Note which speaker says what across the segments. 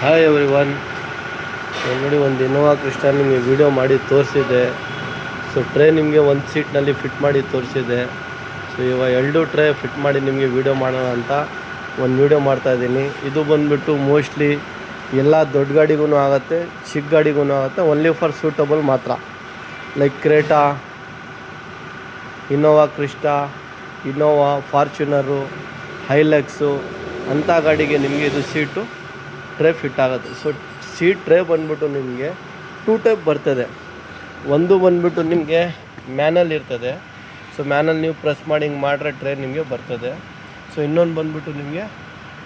Speaker 1: Hi everyone. ನೋಡಿ, ಒಂದು Innova Crysta ನಿಮಗೆ ವಿಡಿಯೋ ಮಾಡಿ ತೋರಿಸಿದೆ. ಸೊ ಟ್ರೇ ನಿಮಗೆ ಒಂದು ಸೀಟ್ನಲ್ಲಿ ಫಿಟ್ ಮಾಡಿ ತೋರಿಸಿದೆ. ಸೊ ಇವಾಗ 2 ಟ್ರೇ ಫಿಟ್ ಮಾಡಿ ನಿಮಗೆ ವಿಡಿಯೋ ಮಾಡೋಣ ಅಂತ ಒಂದು ವಿಡಿಯೋ ಮಾಡ್ತಾಯಿದ್ದೀನಿ. ಇದು ಬಂದುಬಿಟ್ಟು ಮೋಸ್ಟ್ಲಿ ಎಲ್ಲ ದೊಡ್ಡ ಗಾಡಿಗೂ ಆಗುತ್ತೆ, ಚಿಕ್ಕ ಗಾಡಿಗೂ ಆಗುತ್ತೆ. ಓನ್ಲಿ ಫಾರ್ ಸೂಟಬಲ್ ಮಾತ್ರ. Like Creta, Innova Crysta, Innova Fortuner, Hilux ಅಂಥ ಗಾಡಿಗೆ ನಿಮಗೆ ಇದು ಸೀಟು ಟ್ರೇ ಫಿಟ್ ಆಗುತ್ತೆ. ಸೊ ಸೀಟ್ ಟ್ರೇ ಬಂದುಬಿಟ್ಟು ನಿಮಗೆ 2 ಟೈಪ್ ಬರ್ತದೆ. ಒಂದು ಬಂದುಬಿಟ್ಟು ನಿಮಗೆ ಮ್ಯಾನಲ್ ಇರ್ತದೆ. ಸೊ ಮ್ಯಾನಲ್ ನೀವು ಪ್ರೆಸ್ ಮಾಡಿ ಹಿಂಗೆ ಮಾಡಿದ್ರೆ ಟ್ರೇ ನಿಮಗೆ ಬರ್ತದೆ. ಸೊ ಇನ್ನೊಂದು ಬಂದುಬಿಟ್ಟು ನಿಮಗೆ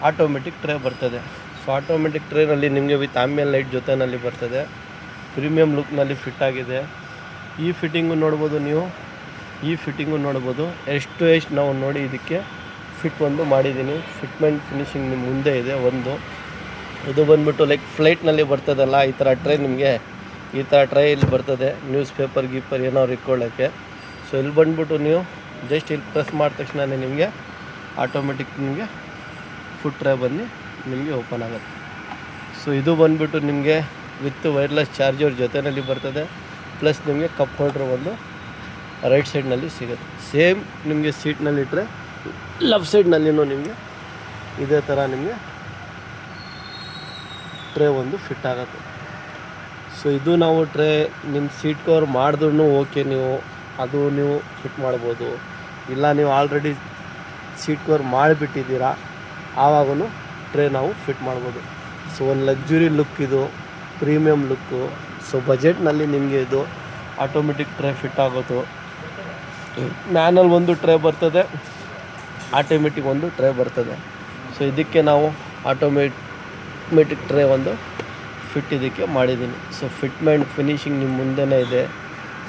Speaker 1: ಆಟೋಮೆಟಿಕ್ ಟ್ರೇ ಬರ್ತದೆ. ಸೊ ಆಟೋಮೆಟಿಕ್ ಟ್ರೇನಲ್ಲಿ ನಿಮಗೆ ವಿತ್ ಆಂಬಿಯನ್ ಲೈಟ್ ಜೊತೆಯಲ್ಲಿ ಬರ್ತದೆ. ಪ್ರೀಮಿಯಂ ಲುಕ್ನಲ್ಲಿ ಫಿಟ್ ಆಗಿದೆ. ಈ ಫಿಟ್ಟಿಂಗು ನೋಡ್ಬೋದು ನೀವು, ಈ ಫಿಟ್ಟಿಂಗು ನೋಡ್ಬೋದು. ಎಷ್ಟು ನಾವು ನೋಡಿ ಇದಕ್ಕೆ ಫಿಟ್ ಒಂದು ಮಾಡಿದ್ದೀನಿ. ಫಿಟ್ಮೆಂಟ್ ಫಿನಿಶಿಂಗ್ ನಿಮ್ಮ ಮುಂದೆ ಇದೆ. ಒಂದು ಇದು ಬಂದುಬಿಟ್ಟು ಲೈಕ್ ಫ್ಲೈಟ್ನಲ್ಲಿ ಬರ್ತದಲ್ಲ, ಈ ಥರ ಟ್ರೇ ನಿಮಗೆ ಈ ಥರ ಟ್ರೇ ಇಲ್ಲಿ ಬರ್ತದೆ, ನ್ಯೂಸ್ ಪೇಪರ್ ಗೀಪರ್ ಏನೋ ಇಟ್ಕೊಳ್ಳೋಕ್ಕೆ. ಸೊ ಇಲ್ಲಿ ಬಂದುಬಿಟ್ಟು ನೀವು ಜಸ್ಟ್ ಇಲ್ಲಿ ಪ್ರೆಸ್ ಮಾಡಿದ ತಕ್ಷಣ ನಿಮಗೆ ಆಟೋಮೆಟಿಕ್ ನಿಮಗೆ ಫುಡ್ ಟ್ರೇ ಬಂದು ನಿಮಗೆ ಓಪನ್ ಆಗುತ್ತೆ. ಸೊ ಇದು ಬಂದುಬಿಟ್ಟು ನಿಮಗೆ ವಿತ್ ವೈರ್ಲೆಸ್ ಚಾರ್ಜರ್ ಜೊತೆಯಲ್ಲಿ ಬರ್ತದೆ. ಪ್ಲಸ್ ನಿಮಗೆ ಕಪ್ ಹೋಲ್ಡ್ರ್ ಒಂದು ರೈಟ್ ಸೈಡ್ನಲ್ಲಿ ಸಿಗುತ್ತೆ. ಸೇಮ್ ನಿಮಗೆ ಸೀಟ್ನಲ್ಲಿಟ್ಟರೆ ಲೆಫ್ಟ್ ಸೈಡ್ನಲ್ಲಿನೂ ನಿಮಗೆ ಇದೇ ಥರ ನಿಮಗೆ ಟ್ರೇ ಒಂದು ಫಿಟ್ ಆಗುತ್ತೆ. ಸೊ ಇದು ನಾವು ಟ್ರೇ ನಿಮ್ಮ ಸೀಟ್ ಕವರ್ ಮಾಡಿದ್ರೂ ಓಕೆ, ನೀವು ಫಿಟ್ ಮಾಡ್ಬೋದು. ಇಲ್ಲ ನೀವು ಆಲ್ರೆಡಿ ಸೀಟ್ ಕವರ್ ಮಾಡಿಬಿಟ್ಟಿದ್ದೀರಾ, ಆವಾಗೂ ಟ್ರೇ ನಾವು ಫಿಟ್ ಮಾಡ್ಬೋದು. ಸೊ ಒಂದು ಲಕ್ಸುರಿ ಲುಕ್, ಇದು ಪ್ರೀಮಿಯಂ ಲುಕ್ಕು. ಸೊ ಬಜೆಟ್ನಲ್ಲಿ ನಿಮಗೆ ಇದು ಆಟೋಮೆಟಿಕ್ ಟ್ರೇ ಫಿಟ್ ಆಗೋದು. ಮ್ಯಾನಲ್ ಒಂದು ಟ್ರೇ ಬರ್ತದೆ, ಆಟೋಮೆಟಿಕ್ ಒಂದು ಟ್ರೇ ಬರ್ತದೆ. ಸೊ ಇದಕ್ಕೆ ನಾವು ಆಟೋಮೆಟಿಕ್ ಟ್ರೇ ಒಂದು ಫಿಟ್ ಇದಕ್ಕೆ ಮಾಡಿದ್ದೀನಿ. ಸೊ ಫಿಟ್ಮೆಂಟ್ ಫಿನಿಶಿಂಗ್ ನಿಮ್ಮ ಮುಂದೆನೇ ಇದೆ.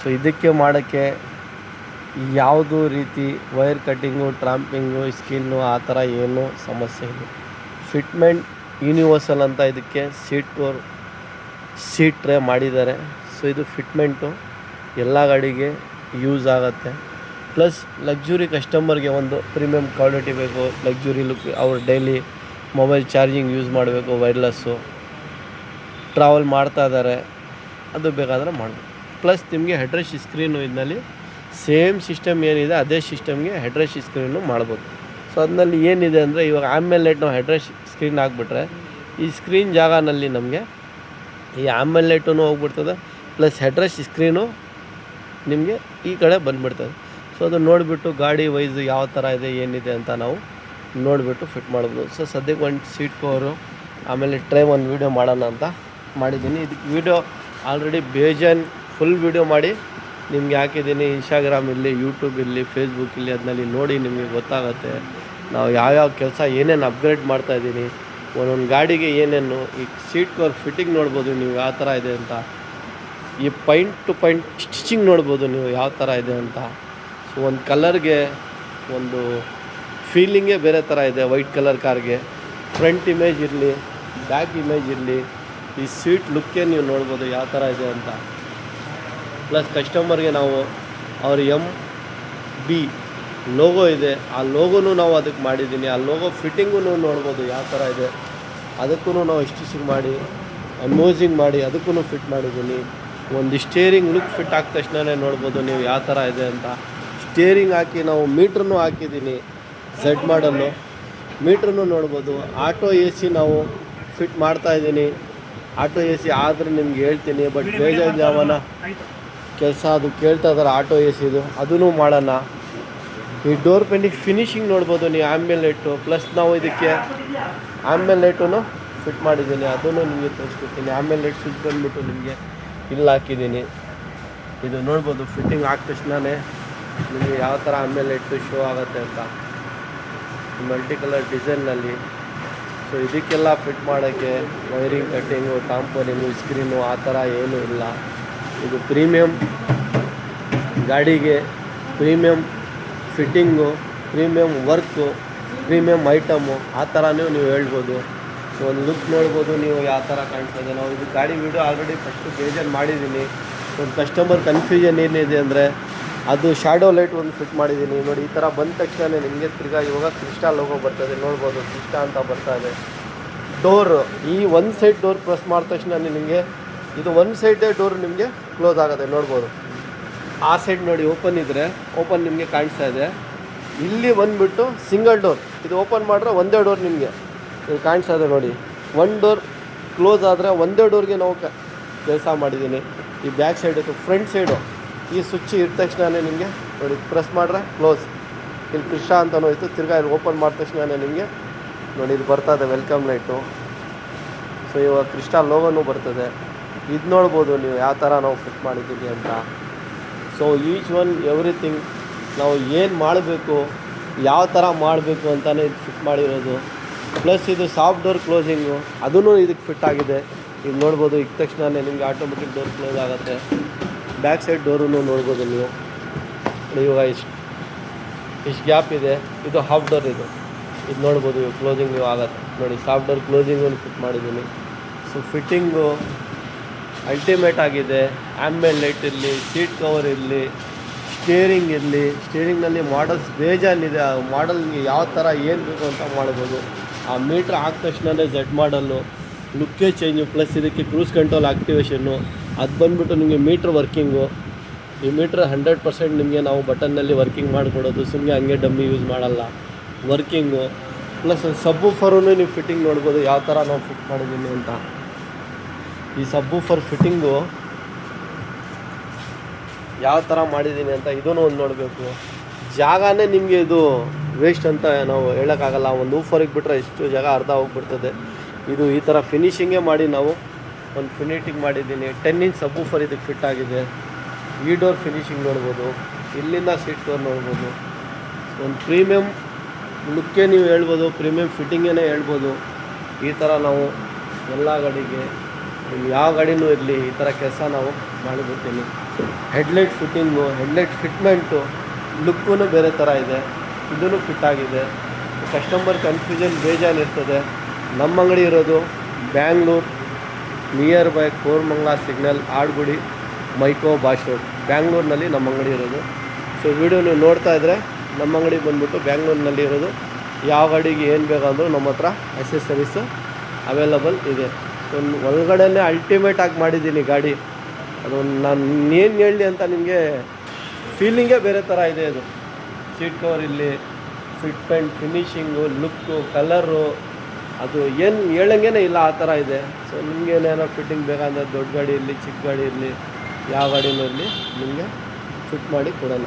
Speaker 1: ಸೊ ಇದಕ್ಕೆ ಮಾಡೋಕ್ಕೆ ಯಾವುದೂ ರೀತಿ ವೈರ್ ಕಟ್ಟಿಂಗು, ಟ್ರಾಂಪಿಂಗು, ಸ್ಕಿನ್ನು ಆ ಥರ ಏನೂ ಸಮಸ್ಯೆ ಇಲ್ಲ. ಫಿಟ್ಮೆಂಟ್ ಯೂನಿವರ್ಸಲ್ ಅಂತ ಇದಕ್ಕೆ ಸೀಟ್ ಟ್ರೇ ಮಾಡಿದ್ದಾರೆ. ಸೊ ಇದು ಫಿಟ್ಮೆಂಟು ಎಲ್ಲ ಗಾಡಿಗೆ ಯೂಸ್ ಆಗುತ್ತೆ. ಪ್ಲಸ್ ಲಕ್ಸುರಿ ಕಸ್ಟಮರ್ಗೆ ಒಂದು ಪ್ರೀಮಿಯಂ ಕ್ವಾಲಿಟಿ ಬೇಕು, ಲಕ್ಸುರಿ ಲುಕ್, ಅವ್ರು ಡೈಲಿ ಮೊಬೈಲ್ ಚಾರ್ಜಿಂಗ್ ಯೂಸ್ ಮಾಡಬೇಕು, ವೈರ್ಲೆಸ್ಸು ಟ್ರಾವೆಲ್ ಮಾಡ್ತಾ ಇದ್ದಾರೆ, ಅದು ಬೇಕಾದರೆ ಮಾಡಬೇಕು. ಪ್ಲಸ್ ನಿಮಗೆ ಹೆಡ್ರೆಸ್ಟ್ ಸ್ಕ್ರೀನು ಇದರಲ್ಲಿ ಸೇಮ್ ಸಿಸ್ಟಮ್ ಏನಿದೆ ಅದೇ ಸಿಸ್ಟಮ್ಗೆ ಹೆಡ್ರೆಸ್ಟ್ ಸ್ಕ್ರೀನು ಮಾಡ್ಬೋದು. ಸೊ ಅದರಲ್ಲಿ ಏನಿದೆ ಅಂದರೆ, ಇವಾಗ ಆಮೇಲೆ ನಾವು ಹೆಡ್ರೆಸ್ಟ್ ಸ್ಕ್ರೀನ್ ಹಾಕ್ಬಿಟ್ರೆ ಈ ಸ್ಕ್ರೀನ್ ಜಾಗನಲ್ಲಿ ನಮಗೆ ಈ ಆಮೇಲೆ ಲೈಟೂ ಹೋಗ್ಬಿಡ್ತದೆ, ಪ್ಲಸ್ ಹೆಡ್ರೆಸ್ಟ್ ಸ್ಕ್ರೀನು ನಿಮಗೆ ಈ ಕಡೆ ಬಂದುಬಿಡ್ತದೆ. ಸೊ ಅದು ನೋಡಿಬಿಟ್ಟು ಗಾಡಿ ವೈಸು ಯಾವ ಥರ ಇದೆ ಏನಿದೆ ಅಂತ ನಾವು ನೋಡಿಬಿಟ್ಟು ಫಿಟ್ ಮಾಡ್ಬೋದು. ಸೊ ಸದ್ಯಕ್ಕೆ ಒಂದು ಸೀಟ್ ಕವರು ಆಮೇಲೆ ಟ್ರೇ ಒಂದು ವೀಡಿಯೋ ಮಾಡೋಣ ಅಂತ ಮಾಡಿದ್ದೀನಿ. ಇದಕ್ಕೆ ವೀಡಿಯೋ ಆಲ್ರೆಡಿ ಬೇಜಾನ್ ಫುಲ್ ವೀಡಿಯೋ ಮಾಡಿ ನಿಮಗೆ ಹಾಕಿದ್ದೀನಿ. ಇನ್ಸ್ಟಾಗ್ರಾಮ್ ಇರಲಿ, ಯೂಟ್ಯೂಬ್ ಇರಲಿ, ಫೇಸ್ಬುಕ್ ಇರಲಿ, ಅದರಲ್ಲಿ ನೋಡಿ ನಿಮಗೆ ಗೊತ್ತಾಗುತ್ತೆ ನಾವು ಯಾವ್ಯಾವ ಕೆಲಸ ಏನೇನು ಅಪ್ಗ್ರೇಡ್ ಮಾಡ್ತಾಯಿದ್ದೀನಿ, ಒಂದೊಂದು ಗಾಡಿಗೆ ಏನೇನು. ಈ ಸೀಟ್ ಕವರ್ ಫಿಟ್ಟಿಂಗ್ ನೋಡ್ಬೋದು ನೀವು ಯಾವ ಥರ ಇದೆ ಅಂತ. ಈ ಪಾಯಿಂಟ್ ಟು ಪಾಯಿಂಟ್ ಸ್ಟಿಚಿಂಗ್ ನೋಡ್ಬೋದು ನೀವು ಯಾವ ಥರ ಇದೆ ಅಂತ. ಸೊ ಒಂದು ಕಲರ್ಗೆ ಒಂದು ಫೀಲಿಂಗೇ ಬೇರೆ ಥರ ಇದೆ. ವೈಟ್ ಕಲರ್ ಕಾರ್ಗೆ ಫ್ರಂಟ್ ಇಮೇಜ್ ಇರಲಿ, ಬ್ಯಾಕ್ ಇಮೇಜ್ ಇರಲಿ, ಈ ಸೀಟ್ ಲುಕ್ಕೇ ನೀವು ನೋಡ್ಬೋದು ಯಾವ ಥರ ಇದೆ ಅಂತ. ಪ್ಲಸ್ ಕಸ್ಟಮರ್ಗೆ ನಾವು ಅವ್ರ MB ಲೋಗೋ ಇದೆ, ಆ ಲೋಗೋನು ನಾವು ಅದಕ್ಕೆ ಮಾಡಿದ್ದೀನಿ. ಆ ಲೋಗೋ ಫಿಟ್ಟಿಂಗೂ ನೋಡ್ಬೋದು ಯಾವ ಥರ ಇದೆ. ಅದಕ್ಕೂ ನಾವು ಸ್ಟಿಚಿಂಗ್ ಮಾಡಿ ಅಮೋಸಿಂಗ್ ಮಾಡಿ ಅದಕ್ಕೂ ಫಿಟ್ ಮಾಡಿದ್ದೀನಿ. ಒಂದು ಸ್ಟೇರಿಂಗ್ ಲುಕ್ ಫಿಟ್ ಆದ ತಕ್ಷಣ ನೋಡ್ಬೋದು ನೀವು ಯಾವ ಥರ ಇದೆ ಅಂತ. ಸ್ಟೇರಿಂಗ್ ಹಾಕಿ ನಾವು ಮೀಟ್ರನ್ನೂ ಹಾಕಿದ್ದೀನಿ, Z ಮಾಡಲ್ಲು ಮೀಟ್ರನ್ನು ನೋಡ್ಬೋದು. ಆಟೋ AC ನಾವು ಫಿಟ್ ಮಾಡ್ತಾಯಿದ್ದೀನಿ. ಆಟೋ AC ಆದರೆ ನಿಮ್ಗೆ ಹೇಳ್ತೀನಿ, ಬಟ್ ಬೇಜಾನ ಕೆಲಸ ಅದು ಕೇಳ್ತಾ ಇದ್ದಾರೆ ಆಟೋ ACದು, ಅದೂ ಮಾಡೋಣ. ಈ ಡೋರ್ ಪೆಂಡಿಂಗ್ ಫಿನಿಶಿಂಗ್ ನೋಡ್ಬೋದು ನೀವು ಆಂಬಿಯನ್ ಲೈಟು. ಪ್ಲಸ್ ನಾವು ಇದಕ್ಕೆ ಆಂಬಿಯನ್ ಲೈಟೂ ಫಿಟ್ ಮಾಡಿದ್ದೀನಿ, ಅದನ್ನು ನಿಮಗೆ ತೋರಿಸ್ಕೊಡ್ತೀನಿ. ಆಂಬಿಯನ್ ಲೈಟ್ ಸ್ವಿಚ್ ಬಂದುಬಿಟ್ಟು ನಿಮಗೆ ಇಲ್ಲಿ ಹಾಕಿದ್ದೀನಿ. ಇದು ನೋಡ್ಬೋದು ಫಿಟ್ಟಿಂಗ್ ಆದ ತಕ್ಷಣವೇ ನಿಮಗೆ ಯಾವ ಥರ ಆಂಬಿಯನ್ ಲೈಟು ಶೋ ಆಗುತ್ತೆ ಅಂತ, ಮಲ್ಟಿ ಕಲರ್ ಡಿಸೈನ್ನಲ್ಲಿ. ಸೊ ಇದಕ್ಕೆಲ್ಲ ಫಿಟ್ ಮಾಡೋಕ್ಕೆ ವೈರಿಂಗ್, ಕಟ್ಟಿಂಗು, ಟಾಂಪರಿಂಗು, ಸ್ಕ್ರೀನು ಆ ಥರ ಏನೂ ಇಲ್ಲ. ಇದು ಪ್ರೀಮಿಯಂ ಗಾಡಿಗೆ premium fitting, premium work, premium item ಆ ಥರನೂ ನೀವು ಹೇಳ್ಬೋದು. ಸೊ ಒಂದು ಲುಕ್ ನೋಡ್ಬೋದು ನೀವು ಯಾವ ಥರ ಕಾಣಿಸ್ತದೆ. ನಾವು ಇದು ಗಾಡಿ ವೀಡಿಯೋ ಆಲ್ರೆಡಿ ಫಸ್ಟು ಬೇಜಾರು ಮಾಡಿದ್ದೀನಿ. ಒಂದು ಕಸ್ಟಮರ್ ಕನ್ಫ್ಯೂಷನ್ ಏನಿದೆ ಅಂದರೆ, ಅದು ಶ್ಯಾಡೋ ಲೈಟ್ ಒಂದು ಫಿಟ್ ಮಾಡಿದ್ದೀನಿ ನೋಡಿ. ಈ ಥರ ಬಂದ ತಕ್ಷಣ ನಿಮಗೆ ತಿರ್ಗಾ ಇವಾಗ ಕ್ರಿಸ್ಟಾ ಲೋಗೋ ಬರ್ತದೆ ನೋಡ್ಬೋದು, ಕ್ರಿಸ್ಟಾ ಅಂತ ಬರ್ತಾ ಇದೆ. ಡೋರು ಈ ಒಂದು ಸೈಡ್ ಡೋರ್ ಪ್ರೆಸ್ ಮಾಡಿದ ತಕ್ಷಣ ನಿಮಗೆ ಇದು ಒಂದು ಸೈಡೇ ಡೋರ್ ನಿಮಗೆ ಕ್ಲೋಸ್ ಆಗುತ್ತೆ ನೋಡ್ಬೋದು. ಆ ಸೈಡ್ ನೋಡಿ ಓಪನ್ ಇದ್ದರೆ ಓಪನ್ ನಿಮಗೆ ಕಾಣಿಸ್ತಾ ಇದೆ. ಇಲ್ಲಿ ಬಂದುಬಿಟ್ಟು ಸಿಂಗಲ್ ಡೋರ್, ಇದು ಓಪನ್ ಮಾಡಿದ್ರೆ ಒಂದೇ ಡೋರ್ ನಿಮಗೆ ಇಲ್ಲಿ ಕಾಣಿಸ್ತಾ ಇದೆ ನೋಡಿ. ಒಂದು ಡೋರ್ ಕ್ಲೋಸ್ ಆದರೆ ಒಂದೇ ಡೋರ್ಗೆ ನಾವು ಕೆಲಸ ಮಾಡಿದ್ದೀನಿ. ಈ ಬ್ಯಾಕ್ ಸೈಡ್ ಇತ್ತು, ಫ್ರಂಟ್ ಸೈಡು ಈ ಸ್ವಿಚ್ ಇದ್ದ ತಕ್ಷಣ ನಿಮಗೆ ನೋಡಿ ಪ್ರೆಸ್ ಮಾಡಿದ್ರೆ ಕ್ಲೋಸ್. ಇಲ್ಲಿ ಕೃಷ್ಣ ಅಂತಲೂ ಇತ್ತು, ತಿರ್ಗಾ ಇಲ್ಲಿ ಓಪನ್ ಮಾಡಿದ ತಕ್ಷಣ ನಿಮಗೆ ನೋಡಿ ಇದು ಬರ್ತದೆ ವೆಲ್ಕಮ್ ಲೈಟು. ಸೊ ಇವಾಗ ಕೃಷ್ಣ ಲೋಗೋನು ಬರ್ತದೆ. ಇದು ನೋಡ್ಬೋದು ನೀವು ಯಾವ ಥರ ನಾವು ಫಿಟ್ ಮಾಡಿದ್ದೀವಿ ಅಂತ. ಸೊ ಈಚ್ ಒನ್ ಎವ್ರಿಥಿಂಗ್ ನಾವು ಏನು ಮಾಡಬೇಕು, ಯಾವ ಥರ ಮಾಡಬೇಕು ಅಂತಲೇ ಇದು ಫಿಟ್ ಮಾಡಿರೋದು. ಪ್ಲಸ್ ಇದು ಸಾಫ್ಟ್ ಡೋರ್ ಕ್ಲೋಸಿಂಗು ಅದೂ ಇದಕ್ಕೆ ಫಿಟ್ ಆಗಿದೆ. ಈಗ ನೋಡ್ಬೋದು ಇದ್ದ ತಕ್ಷಣ ನಿಮಗೆ ಆಟೋಮೆಟಿಕ್ ಡೋರ್ ಕ್ಲೋಸ್ ಆಗುತ್ತೆ. ಬ್ಯಾಕ್ ಸೈಡ್ ಡೋರೂ ನೋಡ್ಬೋದು ನೀವು. ಇವಾಗ ಇಷ್ಟು ಗ್ಯಾಪ್ ಇದೆ, ಇದು ಹಾಫ್ ಡೋರ್ ಇದು ನೋಡ್ಬೋದು. ಇವಾಗ ಕ್ಲೋಸಿಂಗ್ ಆಗುತ್ತೆ ನೋಡಿ, ಸಾಫ್ಟ್ ಡೋರ್ ಕ್ಲೋಸಿಂಗು ಫಿಟ್ ಮಾಡಿದ್ದೀನಿ. ಸೊ ಫಿಟ್ಟಿಂಗು ಅಲ್ಟಿಮೇಟ್ ಆಗಿದೆ. ಆ್ಯಂಬಿಯಂಟ್ ಲೈಟ್ ಇರಲಿ, ಸೀಟ್ ಕವರ್ ಇರಲಿ, ಸ್ಟೇರಿಂಗ್ ಇರಲಿ. ಸ್ಟೇರಿಂಗ್ನಲ್ಲಿ ಮಾಡಲ್ಸ್ ಬೇಜಾನಿದೆ. ಆ ಮಾಡಲ್ ನಿಮಗೆ ಯಾವ ಥರ ಏನು ಬೇಕು ಅಂತ ಮಾಡ್ಬೋದು. ಆ ಮೀಟ್ರ್ ಹಾಕಿದ ತಕ್ಷಣವೇ ಝೆಡ್ ಮಾಡಲ್ಲು ಲುಕ್ಕೇ ಚೇಂಜು. ಪ್ಲಸ್ ಇದಕ್ಕೆ ಕ್ರೂಸ್ ಕಂಟ್ರೋಲ್ ಆ್ಯಕ್ಟಿವೇಷನ್ನು ಅದು ಬಂದುಬಿಟ್ಟು ನಿಮಗೆ ಮೀಟ್ರ್ ವರ್ಕಿಂಗು. ಈ ಮೀಟ್ರ್ 100% ನಿಮಗೆ ನಾವು ಬಟನ್ನಲ್ಲಿ ವರ್ಕಿಂಗ್ ಮಾಡಿಕೊಡೋದು, ಸುಮ್ಮನೆ ಹಂಗೆ ಡಮ್ಮಿ ಯೂಸ್ ಮಾಡಲ್ಲ, ವರ್ಕಿಂಗು. ಪ್ಲಸ್ ಸಬ್ಬೂಫರೂ ನೀವು ಫಿಟ್ಟಿಂಗ್ ನೋಡ್ಬೋದು ಯಾವ ಥರ ನಾವು ಫಿಟ್ ಮಾಡಿದ್ದೀನಿ ಅಂತ. ಈ ಸಬ್ಬೂಫರ್ ಫಿಟ್ಟಿಂಗು ಯಾವ ಥರ ಮಾಡಿದ್ದೀನಿ ಅಂತ ಇದೂ ಒಂದು ನೋಡಬೇಕು. ಜಾಗನೇ ನಿಮಗೆ ಇದು ವೇಸ್ಟ್ ಅಂತ ನಾವು ಹೇಳೋಕ್ಕಾಗಲ್ಲ. ಒಂದು ಊಫರಿಗೆ ಬಿಟ್ಟರೆ ಎಷ್ಟು ಜಾಗ ಅರ್ಧ ಹೋಗ್ಬಿಡ್ತದೆ. ಇದು ಈ ಥರ ಫಿನಿಷಿಂಗೇ ಮಾಡಿ ನಾವು ಒಂದು ಫಿನಿಟಿಂಗ್ ಮಾಡಿದ್ದೀನಿ. 10 ಇಂಚ್ ಸಬ್ಬೂಫರ್ ಇದಕ್ಕೆ ಫಿಟ್ ಆಗಿದೆ. ಈ ಡೋರ್ ಫಿನಿಷಿಂಗ್ ನೋಡ್ಬೋದು, ಇಲ್ಲಿಂದ ಸೀಟ್ ಡೋರ್ ನೋಡ್ಬೋದು. ಒಂದು ಪ್ರೀಮಿಯಮ್ ಲುಕ್ಕೇ ನೀವು ಹೇಳ್ಬೋದು, ಪ್ರೀಮಿಯಮ್ ಫಿಟ್ಟಿಂಗೇ ಹೇಳ್ಬೋದು. ಈ ಥರ ನಾವು ಎಲ್ಲ ಗಾಡಿಗೆ ಯಾವ ಗಾಡಿನೂ ಇರಲಿ ಈ ಥರ ಕೆಲಸ ನಾವು ಮಾಡಿಬಿಡ್ತೀನಿ. ಹೆಡ್ಲೈಟ್ ಫಿಟ್ಟಿಂಗು, ಹೆಡ್ಲೈಟ್ ಫಿಟ್ಮೆಂಟು ಲುಕ್ಕೂ ಬೇರೆ ಥರ ಇದೆ, ಇದೂ ಫಿಟ್ ಆಗಿದೆ. ಕಸ್ಟಮರ್ ಕನ್ಫ್ಯೂಷನ್ ಬೇಜಾನಿರ್ತದೆ. ನಮ್ಮ ಅಂಗಡಿ ಇರೋದು Bangalore, near by Koramangala signal, Adugodi, Mico Bosch road, ಬ್ಯಾಂಗ್ಳೂರಿನಲ್ಲಿ ನಮ್ಮ ಅಂಗಡಿ ಇರೋದು. ಸೊ ವಿಡಿಯೋ ನೀವು ನೋಡ್ತಾ ಇದ್ದರೆ ನಮ್ಮ ಅಂಗಡಿ ಬಂದುಬಿಟ್ಟು ಬ್ಯಾಂಗ್ಳೂರಿನಲ್ಲಿ ಇರೋದು. ಯಾವ ಗಾಡಿಗೆ ಏನು ಬೇಕಂದ್ರೂ ನಮ್ಮ ಹತ್ರ ಅಸೆಸರೀಸು ಅವೈಲಬಲ್ ಇದೆ. ಸೊ ಒಳಗಡೆನೇ ಅಲ್ಟಿಮೇಟ್ ಆಗಿ ಮಾಡಿದ್ದೀನಿ ಗಾಡಿ. ಅದು ನಾನು ಏನು ಹೇಳಲಿ ಅಂತ ನಿಮಗೆ ಫೀಲಿಂಗೇ ಬೇರೆ ಥರ ಇದೆ. ಅದು ಸೀಟ್ ಕವರ್ ಇಲ್ಲಿ, ಫಿಟ್ಮೆಂಟ್, ಫಿನಿಷಿಂಗು, ಲುಕ್ಕು, ಕಲರು, ಅದು ಏನು ಹೇಳಂಗೇ ಇಲ್ಲ ಆ ಥರ ಇದೆ. ಸೊ ನಿಮಗೇನೇನೋ ಫಿಟ್ಟಿಂಗ್ ಬೇಕಂದರೆ ದೊಡ್ಡ ಗಾಡಿ ಇರಲಿ, ಚಿಕ್ಕ ಗಾಡಿ ಇರಲಿ, ಯಾವ ಗಾಡಿನೂ ಇರಲಿ ನಿಮಗೆ ಫಿಟ್ ಮಾಡಿ ಕೊಡೋಣ.